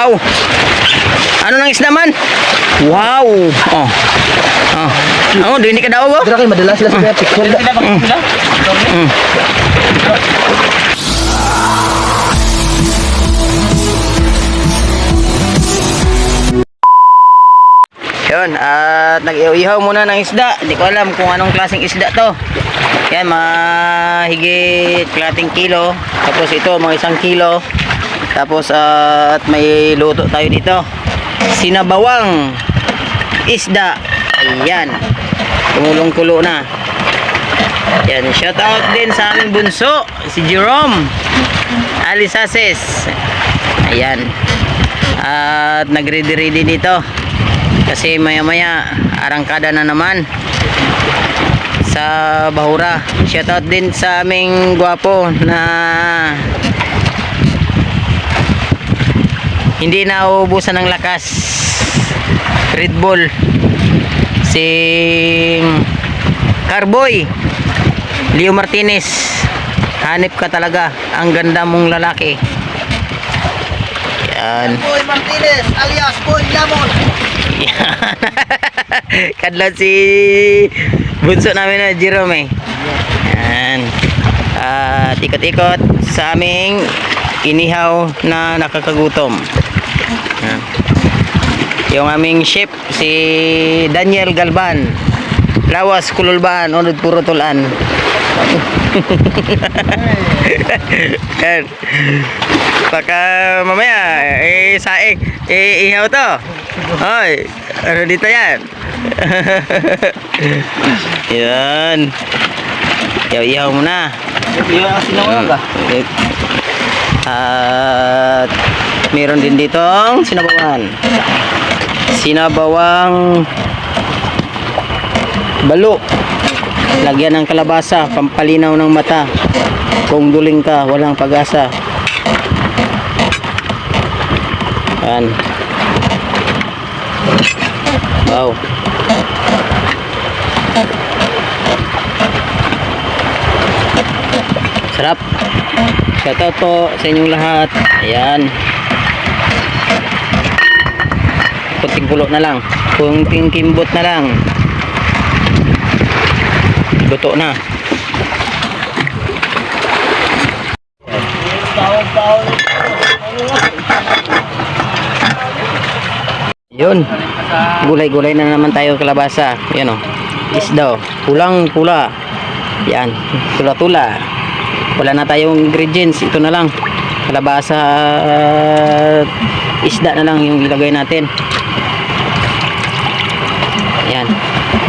Wow. Ano nang isda man? Wow. Oh. Oh. Ano, di ka daw ba? Dira kay madalas sila sa picture. Yun, at nag-ihaw muna ng isda. Hindi ko alam kung anong klaseng isda to. Yan, mahigit kalating kilo. Tapos ito, mga 1 kilo. Tapos at may luto tayo dito. Sinabawang isda. Ayan. Kumulong-kulo na. Yan, shout out din sa aming bunso, si Jerome Alisases. Ayan. At nag-ready dito. Kasi maya-maya arangkada na naman sa Bahura. Shout out din sa aming gwapo na hindi na uubusan ng lakas, Red Bull, si Carboy Leo Martinez. Hanip ka talaga, ang ganda mong lalaki. Yan. Boy Martinez alias Boy Lamon. Kadlad si bunso namin na Jerome. Yan. Ikot-ikot sa aming inihaw na nakakagutom. Yan. Yung aming chef si Daniel Galban, Lawas Kululban, Unod Puro Tulan. Yan. Baka mamaya saing ihaw to. Hoy, ano dito yan? Yan. Ihaw mo na. At meron din ditong sinabawan. Sinabawang balo. Lagyan ng kalabasa, pampalinaw ng mata. Kung duling ka, walang pag-asa. Yan. Wow. Sarap. Shoutout po sa inyong lahat. Ayan. Kunting kulo na lang. Kunting kimbot na lang. Luto na. Yun. Gulay-gulay na naman tayo kalabasa. Yan o. Isda o. Pulang-pula. Yan. Tula-tula. Wala na tayong ingredients. Ito na lang. Kalabasa at isda na lang yung ilagay natin. Yan.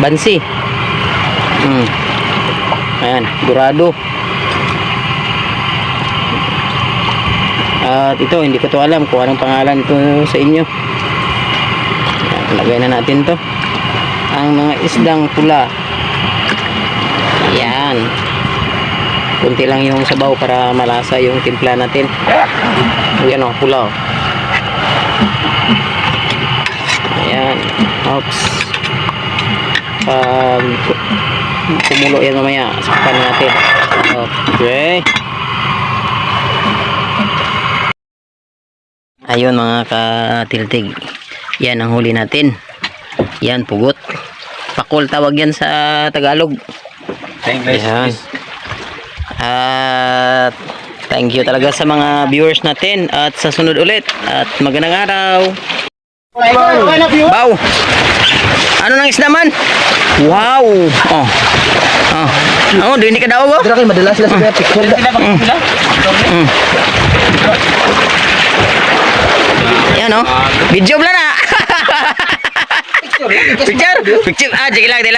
Bansi. Ayan. Dorado. At ito, hindi ko to alam kung anong pangalan ito sa inyo. Lagay na natin to ang mga isdang pula. Yan, kunti lang yung sabaw para malasa yung timpla natin. Yan o, pula o. Ayan. Oops. Kumulo yan mamaya, sakpan natin. Okay. Ayun mga katiltig, yan ang huli natin. Yan, pugot. Pakol tawag yan sa Tagalog. Yan. At thank you talaga sa mga viewers natin. At sa sunod ulit. At magandang araw. Wow. Ano nang isda man? Wow. Oh. Oh. Oh, di ka daw ba? Dira kay madalas sila sa picture. Yan o. Video bla na. Picture. Sige lang. Di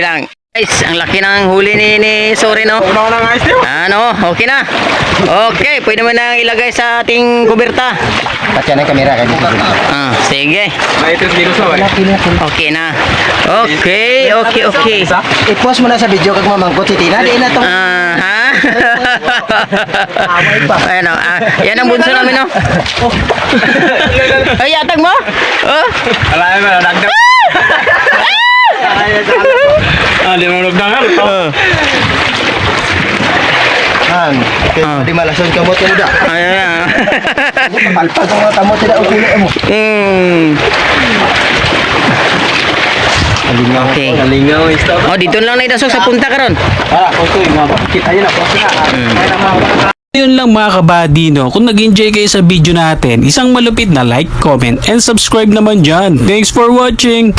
lang. Guys, ang laki ng huli ni Sorry no. Ano, okay na. Okay, pwede mo nang ilagay sa ating kuberta. Pati na kamera kan. Sige. Okay na. Okay. I-post mo na sa video kag mamangkot si Tina. Di na to. Ayan o. Yan ang bunso namin o. Ay, yatag mo? Alam mo, nagdag. Di mo nagdangan. Di malason kamot mo da. Ayan. Palpag ang mga tamo tidak ukuli mo. Okay. Nalingaw isda. Oh, dito lang na idasok sa punta karon. Kusoy, kita yun na. Kusoy na. Yun lang mga kabady, no? Kung nag-enjoy kayo sa video natin, isang malupit na like, comment, and subscribe naman dyan. Thanks for watching!